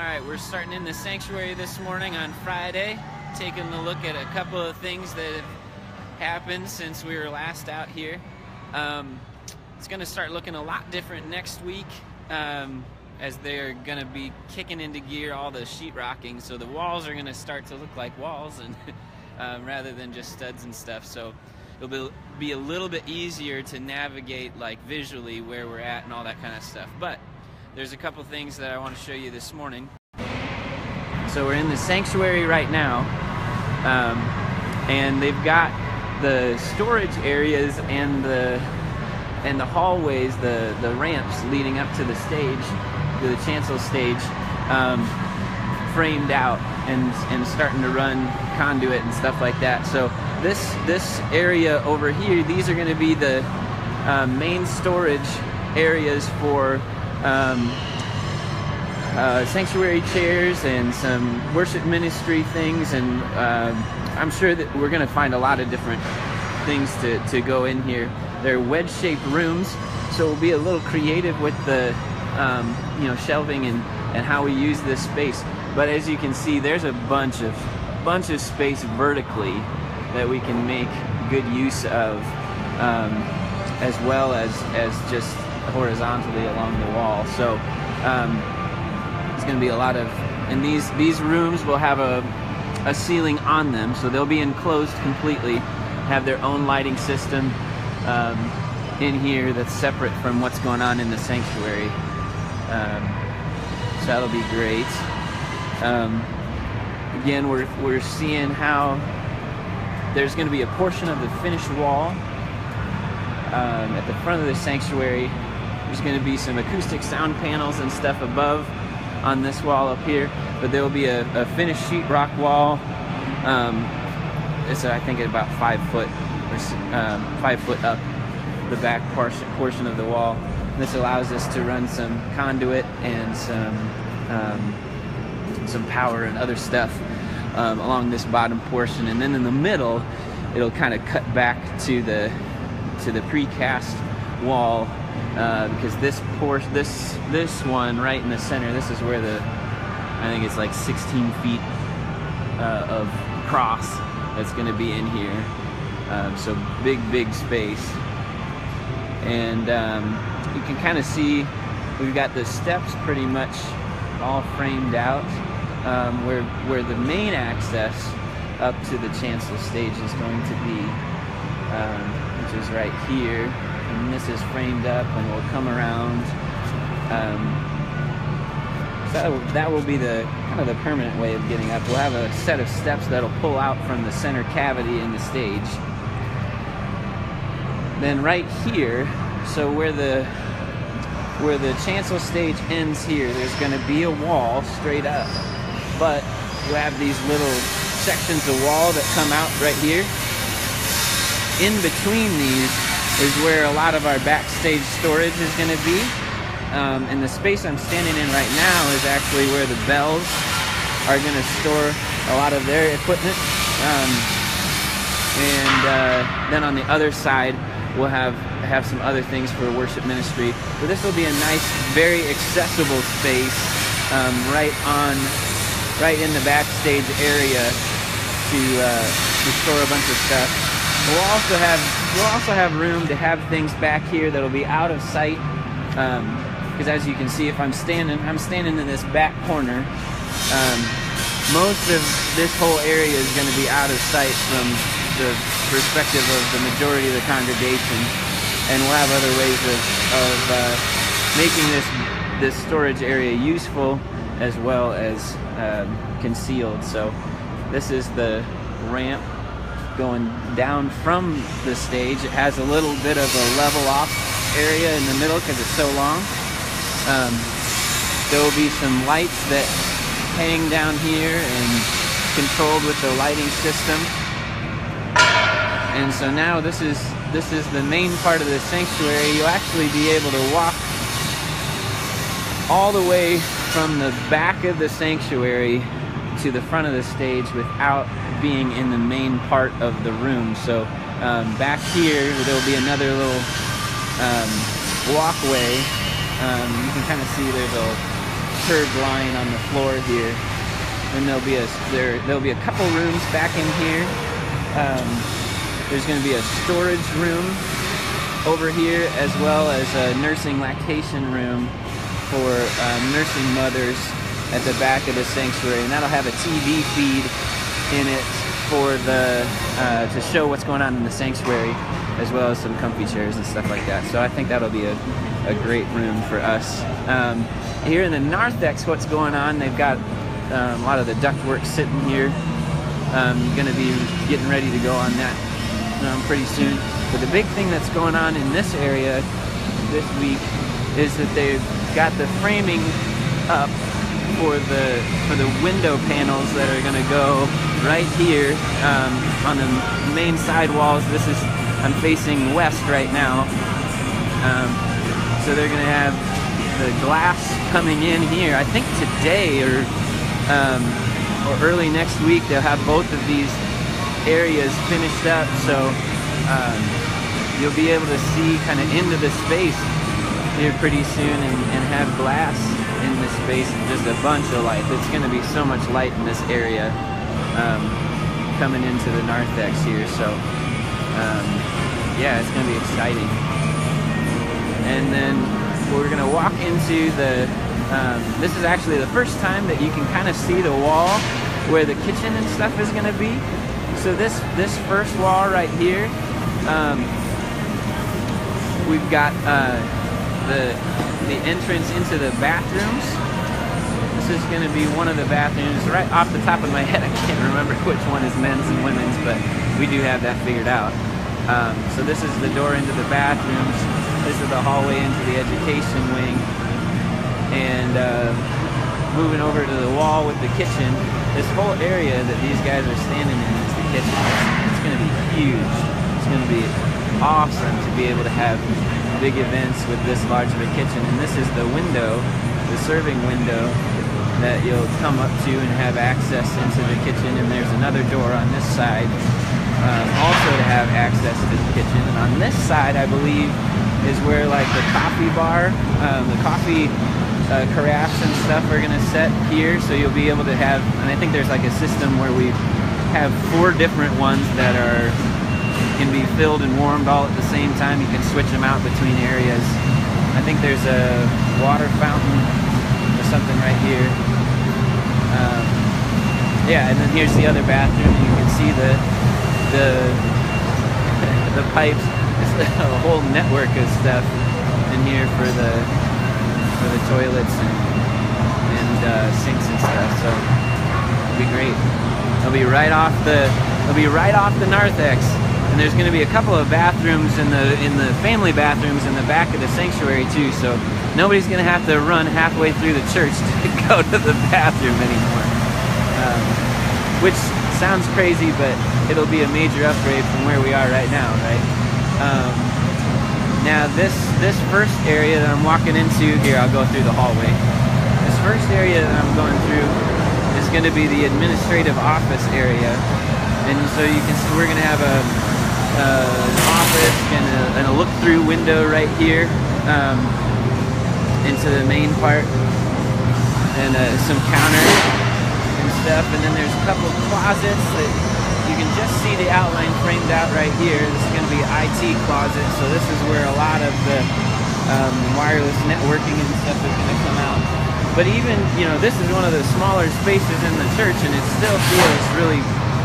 Alright, we're starting in the sanctuary this morning on Friday, taking a look at a couple of things that have happened since we were last out here. It's going to start looking a lot different next week, as they're going to be kicking into gear all the sheetrocking, so the walls are going to start to look like walls and rather than just studs and stuff. So it'll be a little bit easier to navigate, like, visually where we're at and all that kind of stuff. But there's a couple things that I want to show you this morning. So we're in the sanctuary right now, and they've got the storage areas and the hallways, the ramps leading up to the stage, to the chancel stage, framed out and starting to run conduit and stuff like that. So this area over here, these are going to be the main storage areas for sanctuary chairs and some worship ministry things, and I'm sure that we're going to find a lot of different things to go in here. They're wedge-shaped rooms, so we'll be a little creative with the shelving and how we use this space. But as you can see, there's a bunch of space vertically that we can make good use of, as well as just horizontally along the wall. So it's going to be a lot of, and these rooms will have a ceiling on them, so they'll be enclosed completely, have their own lighting system in here that's separate from what's going on in the sanctuary. So that'll be great. Again, we're seeing how there's going to be a portion of the finished wall at the front of the sanctuary. There's going to be some acoustic sound panels and stuff above on this wall up here, but there will be a finished sheetrock wall. It's I think at about 5 foot or 5 foot up the back portion of the wall. This allows us to run some conduit and some power and other stuff along this bottom portion, and then in the middle it'll kind of cut back to the precast wall, because this one right in the center, this is where I think it's like 16 feet of cross that's going to be in here. So big space, and you can kind of see we've got the steps pretty much all framed out, where the main access up to the chancel stage is going to be, which is right here, and this is framed up, and we'll come around. So that will be the kind of the permanent way of getting up. We'll have a set of steps that'll pull out from the center cavity in the stage. Then right here, so where the chancel stage ends here, there's going to be a wall straight up, but you have these little sections of wall that come out right here. In between these is where a lot of our backstage storage is going to be. And the space I'm standing in right now is actually where the bells are going to store a lot of their equipment. Then on the other side, we'll have some other things for worship ministry. But this will be a nice, very accessible space, right in the backstage area to store a bunch of stuff. We'll also have room to have things back here that'll be out of sight. Because as you can see, if I'm standing in this back corner. Most of this whole area is going to be out of sight from the perspective of the majority of the congregation, and we'll have other ways of making this storage area useful as well as concealed. So this is the ramp going down from the stage. It has a little bit of a level off area in the middle because it's so long. There will be some lights that hang down here and controlled with the lighting system. And so now this is the main part of the sanctuary. You'll actually be able to walk all the way from the back of the sanctuary to the front of the stage without being in the main part of the room. So back here there'll be another little walkway. You can kind of see there's curved line on the floor here. And there'll be a couple rooms back in here. There's going to be a storage room over here, as well as a nursing lactation room for nursing mothers at the back of the sanctuary, and that'll have a TV feed in it for to show what's going on in the sanctuary, as well as some comfy chairs and stuff like that. So I think that'll be a great room for us. Here in the narthex, what's going on? They've got a lot of the ductwork sitting here. Going to be getting ready to go on that pretty soon. But the big thing that's going on in this area this week is that they've got the framing up for the window panels that are going to go right here on the main side walls. I'm facing west right now, so they're going to have the glass coming in here. I think today or early next week they'll have both of these areas finished up, so you'll be able to see kind of into the space here pretty soon and have glass in this space and just a bunch of light. It's going to be so much light in this area coming into the narthex here, so yeah, it's going to be exciting. And then we're going to walk into the this is actually the first time that you can kind of see the wall where the kitchen and stuff is going to be. So this first wall right here, we've got the entrance into the bathrooms. This is going to be one of the bathrooms. Right off the top of my head, I can't remember which one is men's and women's, but we do have that figured out. So this is the door into the bathrooms. This is the hallway into the education wing. And moving over to the wall with the kitchen, this whole area that these guys are standing in is the kitchen. It's going to be huge. It's going to be awesome to be able to have big events with this large of a kitchen. And this is the window, the serving window, that you'll come up to and have access into the kitchen. And there's another door on this side also to have access to the kitchen. And on this side, I believe, is where like the coffee bar, the coffee carafes and stuff are going to set here, so you'll be able to have, and I think there's like a system where we have 4 different ones that can be filled and warmed all at the same time. You can switch them out between areas. I think there's a water fountain or something right here. Yeah, and then here's the other bathroom. You can see the pipes. It's a whole network of stuff in here for the toilets and sinks and stuff. So it'll be great. It'll be right off the narthex, and there's going to be a couple of bathrooms in the family bathrooms in the back of the sanctuary too. So nobody's going to have to run halfway through the church to go to the bathroom anymore. Which sounds crazy, but it'll be a major upgrade from where we are right now, right? Now this first area that I'm walking into here, I'll go through the hallway. This first area that I'm going through is going to be the administrative office area, and so you can see we're going to have an office and a look-through window right here into the main part, and some counters and stuff, and then there's a couple of closets that you can just see the outline framed out right here. This is going to be IT closet, so this is where a lot of the wireless networking and stuff is going to come out. But even, this is one of the smaller spaces in the church, and it still feels really,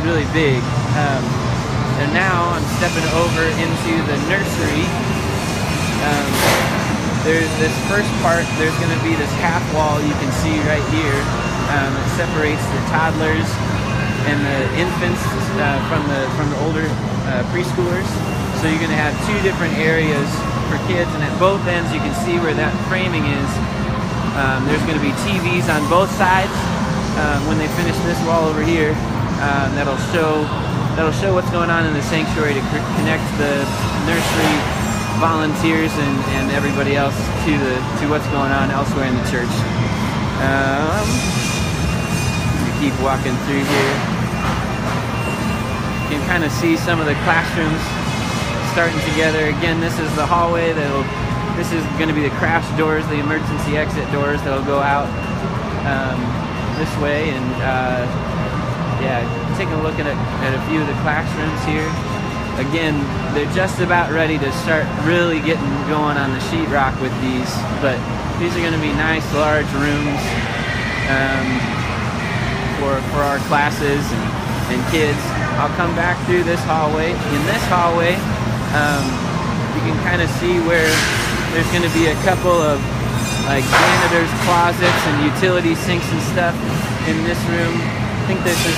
really big. And now I'm stepping over into the nursery. There's this first part, there's going to be this half wall you can see right here. It separates the toddlers and the infants from the older preschoolers. So you're going to have 2 different areas for kids, and at both ends you can see where that framing is. There's going to be TVs on both sides when they finish this wall over here. That'll show what's going on in the sanctuary to connect the nursery volunteers and everybody else to what's going on elsewhere in the church. Keep walking through here. You can kind of see some of the classrooms starting together. Again, this is the hallway that'll This is going to be the crash doors, the emergency exit doors that'll go out this way. And yeah, taking a look at a few of the classrooms here. Again, they're just about ready to start really getting going on the sheetrock with these, but these are going to be nice large rooms for our classes and kids. I'll come back through this hallway. In this hallway, you can kind of see where there's going to be a couple of like janitor's closets and utility sinks and stuff in this room. I think this is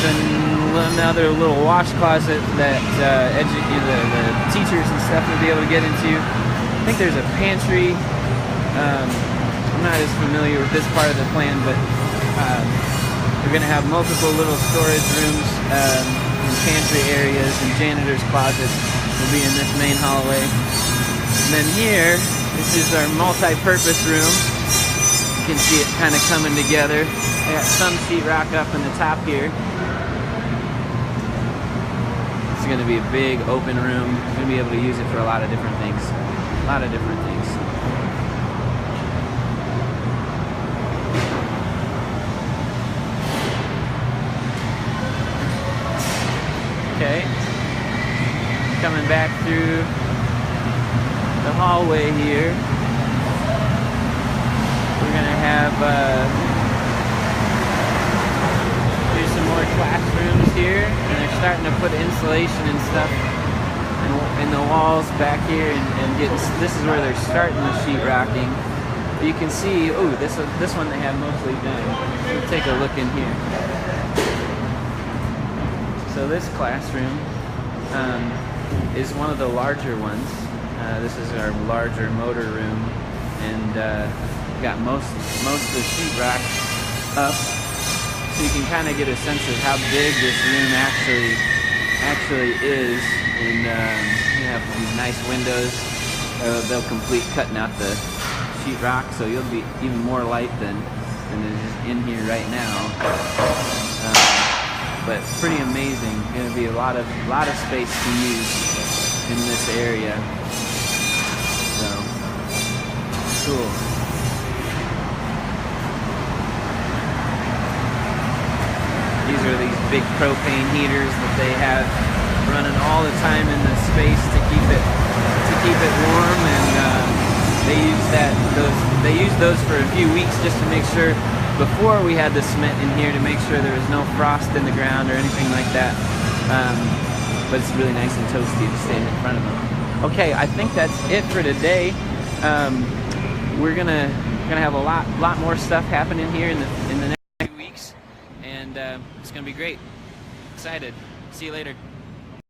another little wash closet that the teachers and stuff will be able to get into. I think there's a pantry. I'm not as familiar with this part of the plan, but we're going to have multiple little storage rooms and pantry areas, and janitor's closets will be in this main hallway. And then here, this is our multi-purpose room. You can see it kind of coming together. I got some sheetrock up in the top here. It's going to be a big open room. You're going to be able to use it for a lot of different things. A lot of different things. Okay. Coming back through the hallway here. We're going to have there's some more classrooms here, and they're starting to put insulation and stuff in the walls back here, and this is where they're starting the sheetrocking. You can see, oh, this one they have mostly done. We'll take a look in here. So this classroom is one of the larger ones. This is our larger motor room, and got most of the sheetrock up, so you can kind of get a sense of how big this room actually is. And you have these nice windows. They'll complete cutting out the sheetrock, so you'll be even more light than is in here right now. But pretty amazing. Going to be a lot of space to use in this area. So cool. These are these big propane heaters that they have running all the time in the space to keep it warm, and they used those for a few weeks just to make sure, before we had the cement in here, to make sure there was no frost in the ground or anything like that. But it's really nice and toasty to stand in front of them. Okay, I think that's it for today. We're gonna have a lot more stuff happening here in the next few weeks, and it's gonna be great. Excited. See you later.